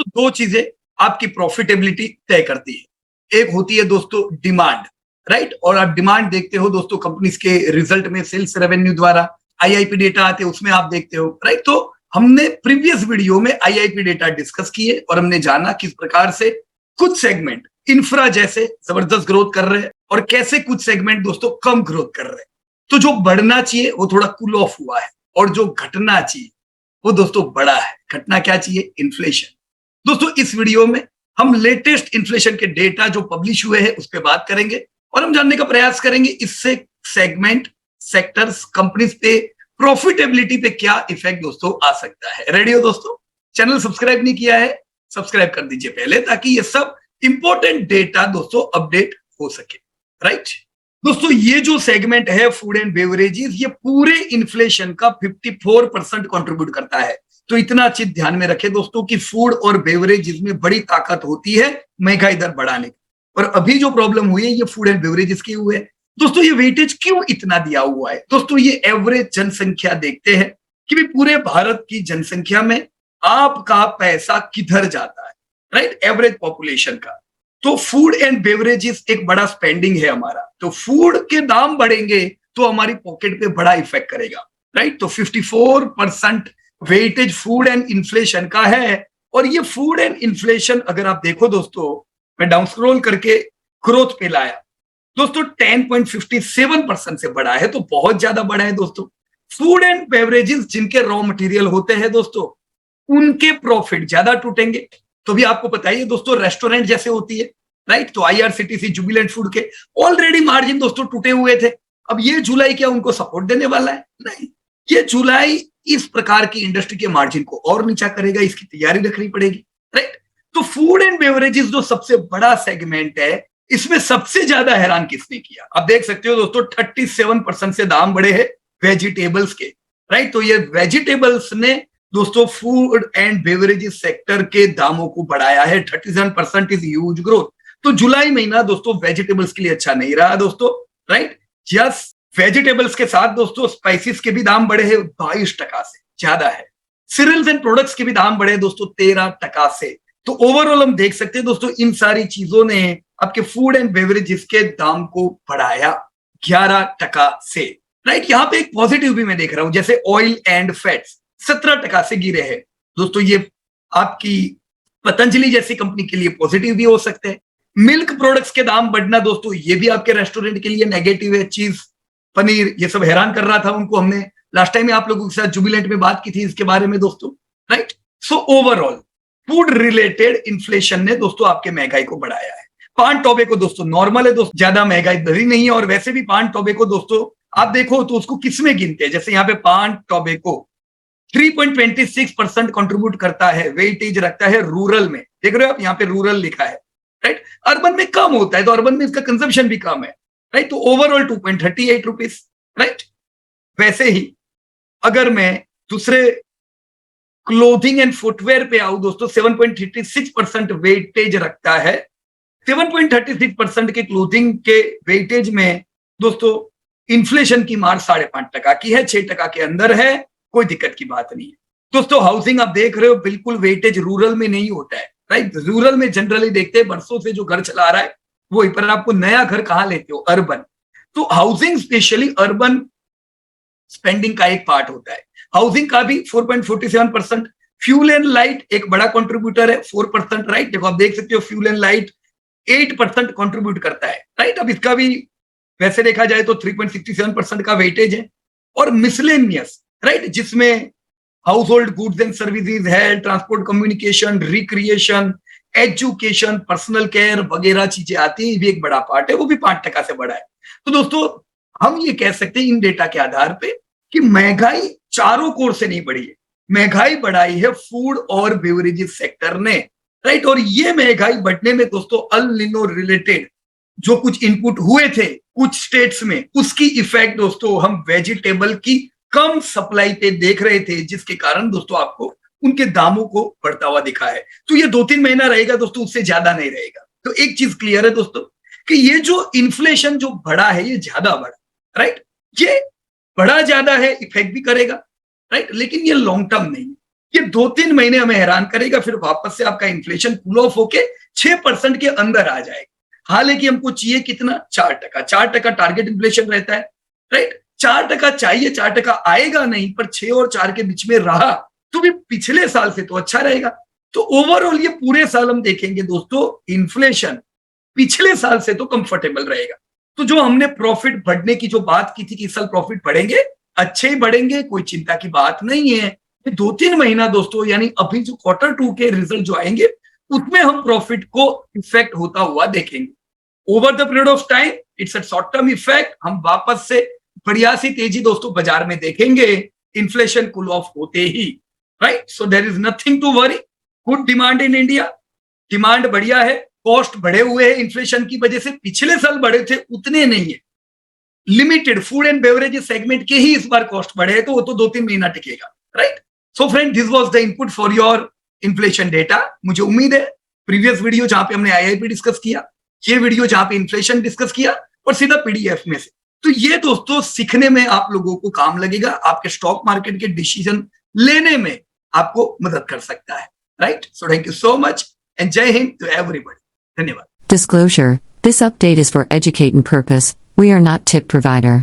दो चीजें आपकी प्रॉफिटेबिलिटी तय करती है। एक होती है दोस्तों डिमांड, राइट, और आप डिमांड देखते हो दोस्तों कंपनीज के रिजल्ट में, सेल्स रेवेन्यू द्वारा आईआईपी डेटा आते हैं उसमें आप देखते हो, राइट। तो हमने प्रीवियस वीडियो में आईआईपी डेटा डिस्कस किए और हमने जाना किस प्रकार से कुछ सेगमेंट इंफ्रा जैसे जबरदस्त ग्रोथ कर रहे हैं और कैसे कुछ सेगमेंट दोस्तों कम ग्रोथ कर रहे हैं। तो जो बढ़ना चाहिए वो थोड़ा कूल ऑफ हुआ है और जो घटना चाहिए वो दोस्तों बड़ा है। घटना क्या चाहिए? इन्फ्लेशन। दोस्तों इस वीडियो में हम लेटेस्ट इन्फ्लेशन के डेटा जो पब्लिश हुए हैं उस पर बात करेंगे और हम जानने का प्रयास करेंगे इससे सेगमेंट, सेक्टर्स, कंपनीज पे प्रॉफिटेबिलिटी पे क्या इफेक्ट दोस्तों आ सकता है। रेडी हो दोस्तों? चैनल सब्सक्राइब नहीं किया है, सब्सक्राइब कर दीजिए पहले, ताकि ये सब इंपॉर्टेंट डेटा दोस्तों अपडेट हो सके, राइट। दोस्तों ये जो सेगमेंट है फूड एंड बेवरेजेस, ये पूरे इन्फ्लेशन का 54% कंट्रीब्यूट करता है। तो इतना चीज ध्यान में रखें दोस्तों कि फूड और बेवरेजेस में बड़ी ताकत होती है महंगाई दर बढ़ाने की। और अभी जो प्रॉब्लम हुई है ये फूड एंड बेवरेजेस की हुई है। दोस्तों ये वेटेज क्यों इतना दिया हुआ है? दोस्तों ये एवरेज जनसंख्या देखते हैं कि भी पूरे भारत की जनसंख्या में आपका पैसा किधर जाता है, राइट, एवरेज पॉपुलेशन का। तो फूड एंड बेवरेजेस एक बड़ा स्पेंडिंग है हमारा, तो फूड के दाम बढ़ेंगे तो हमारी पॉकेट पे बड़ा इफेक्ट करेगा, राइट। तो 54% वेटेज फूड एंड इन्फ्लेशन का है। और ये फूड एंड इन्फ्लेशन अगर आप देखो दोस्तों, मैं डाउन स्क्रॉल करके ग्रोथ पे लाया दोस्तों, 10.57% से बढ़ा है, तो बहुत ज्यादा बढ़ा है दोस्तों। फूड एंड बेवरेजेस जिनके रॉ मटेरियल होते हैं दोस्तों, उनके प्रॉफिट ज्यादा टूटेंगे। तो भी आपको पता ही है दोस्तों, रेस्टोरेंट जैसे होती है, राइट, तो आईआरसीटीसी, जुबिलेंट फूड के ऑलरेडी मार्जिन दोस्तों टूटे हुए थे। अब ये जुलाई क्या उनको सपोर्ट देने वाला है? नहीं, ये जुलाई इस प्रकार की इंडस्ट्री के मार्जिन को और नीचा करेगा, इसकी तैयारी रखनी पड़ेगी, राइट। तो फूड एंड बेवरेजेस जो सबसे बड़ा सेगमेंट है, इसमें सबसे ज्यादा हैरान किसने किया? आप देख सकते हो दोस्तों, 37% से दाम बढ़े हैं वेजिटेबल्स के, राइट। तो ये वेजिटेबल्स ने दोस्तों फूड एंड बेवरेजेस सेक्टर के दामों को बढ़ाया है। 37% इज ह्यूज ग्रोथ। तो जुलाई महीना दोस्तों वेजिटेबल्स के लिए अच्छा नहीं रहा दोस्तों, राइट। यस, वेजिटेबल्स के साथ दोस्तों स्पाइसेस के भी दाम बढ़े हैं 22% से ज्यादा है। सीरियल्स एंड प्रोडक्ट्स के भी दाम बढ़े दोस्तों 13% से। तो ओवरऑल हम देख सकते हैं दोस्तों, इन सारी चीजों ने आपके फूड एंड बेवरेजेस के दाम को बढ़ाया 11% से, राइट। यहां पे एक पॉजिटिव भी मैं देख रहा हूं, जैसे ऑयल एंड फैट्स 17% से गिरे हैं दोस्तों। ये आपकी पतंजलि जैसी कंपनी के लिए पॉजिटिव भी हो सकते हैं। मिल्क प्रोडक्ट्स के दाम बढ़ना दोस्तों, ये भी आपके रेस्टोरेंट के लिए नेगेटिव है। चीज, पनीर, ये सब हैरान कर रहा था उनको। हमने लास्ट टाइम आप लोगों के साथ जुबिलेंट में बात की थी इसके बारे में दोस्तों, right. So overall food related inflation ने दोस्तों आपके महंगाई को बढ़ाया है। पान टोबैको दोस्तों नॉर्मल है दोस्तों, ज्यादा महंगाई बढ़ी नहीं है। और वैसे भी पान टोबैको दोस्तों आप देखो तो उसको किसमें गिनते हैं? जैसे यहाँ पे पान टोबैको 3.26% कंट्रीब्यूट करता है, वेटेज रखता है रूरल में। देख रहे हो आप, यहाँ पे रूरल लिखा है, राइट। अर्बन में कम होता है, तो अर्बन में इसका कंजम्पशन भी कम है, राइट। तो ओवरऑल 2.38 रुपीज, राइट। वैसे ही अगर मैं दूसरे क्लोथिंग एंड फुटवेयर पे आऊं दोस्तों, 7.36% वेटेज रखता है। 7.36% के क्लोथिंग के वेटेज में दोस्तों इन्फ्लेशन की मार 5.5% की है, 6% के अंदर है, कोई दिक्कत की बात नहीं है दोस्तों। हाउसिंग आप देख रहे हो, बिल्कुल वेटेज रूरल में नहीं होता है, राइट। रूरल में जनरली देखते हैं बरसों से जो घर चला रहा है वही, पर आपको नया घर कहां लेते हो? अर्बन। तो हाउसिंग स्पेशली अर्बन स्पेंडिंग का एक पार्ट होता है। हाउसिंग का भी 4.47%। फ्यूल एंड लाइट एक बड़ा कंट्रीब्यूटर है, 4%, राइट। देखो आप देख सकते हो, फ्यूल एंड लाइट 8% कंट्रीब्यूट करता है, राइट। अब इसका भी वैसे देखा जाए तो 3.67% का वेटेज है। और मिसलेनियस, राइट, जिसमें household goods and services है, transport, communication, recreation, education, personal care वगैरह चीजें आती है, भी एक बड़ा पार्ट है, वो भी 5% से बड़ा है। तो दोस्तों हम ये कह सकते हैं इन डेटा के आधार पे कि महंगाई चारों कोर से नहीं बढ़ी है, महंगाई बढ़ाई है फूड और बेवरेजेस सेक्टर ने, राइट। और ये महंगाई बढ़ने में दोस्तों अल निनो रिलेटेड जो कुछ इनपुट हुए थे कुछ स्टेट्स में, उसकी इफेक्ट दोस्तों हम वेजिटेबल की कम सप्लाई पे देख रहे थे, जिसके कारण दोस्तों आपको उनके दामों को बढ़ता हुआ दिखा है। तो ये 2-3 महीना रहेगा दोस्तों, उससे ज्यादा नहीं रहेगा। तो एक चीज क्लियर है दोस्तों कि ये जो इन्फ्लेशन जो बढ़ा है ये ज्यादा बढ़ा, राइट। ये बढ़ा ज्यादा है, इफेक्ट भी करेगा, राइट, लेकिन ये लॉन्ग टर्म नहीं है। ये 2-3 महीने हमें हैरान करेगा, फिर वापस से आपका इन्फ्लेशन कूल ऑफ होके 6% के अंदर आ जाएगा। हालांकि हमको चाहिए कितना, 4%। 4% टारगेट इन्फ्लेशन रहता है, राइट। 4% चाहिए, 4% आएगा नहीं, पर 6 और 4 के बीच में रहा तो भी पिछले साल से तो अच्छा रहेगा। तो ओवरऑल ये पूरे साल हम देखेंगे दोस्तों, इन्फ्लेशन पिछले साल से तो कंफर्टेबल रहेगा। तो जो हमने प्रॉफिट बढ़ने की जो बात की थी कि इस साल प्रॉफिट बढ़ेंगे, अच्छे ही बढ़ेंगे, कोई चिंता की बात नहीं है। 2-3 महीना दोस्तों, यानी अभी जो Q2 के रिजल्ट जो आएंगे उसमें हम प्रॉफिट को इफेक्ट होता हुआ देखेंगे। Over the period of time it's a short term effect, हम वापस से बढ़िया सी तेजी दोस्तों बाजार में देखेंगे इन्फ्लेशन कूल ऑफ होते ही, right. So there is nothing to worry, good demand in India, demand बढ़िया है, कॉस्ट बढ़े हुए हैं इन्फ्लेशन की वजह से, पिछले साल बढ़े थे उतने नहीं है, limited food and beverages segment के ही इस बार कॉस्ट बढ़े हैं, तो वो तो 2-3 महीना टिकेगा, right. So friend, this was the input for your inflation data. मुझे उम्मीद है प्रीवियस वीडियो जहां पे हमने आईआईपी डिस्कस किया, ये वीडियो जहां पे इन्फ्लेशन डिस्कस किया और सीधा पीडीएफ में से, तो ये दोस्तों सीखने में आप लोगों को काम लगेगा, आपके स्टॉक मार्केट के डिसीजन लेने में आपको मदद कर सकता है, right. So thank you so much and जय हिंद टू एवरीबॉडी। धन्यवाद। Disclosure: This update is for educating purpose. We are not tip provider.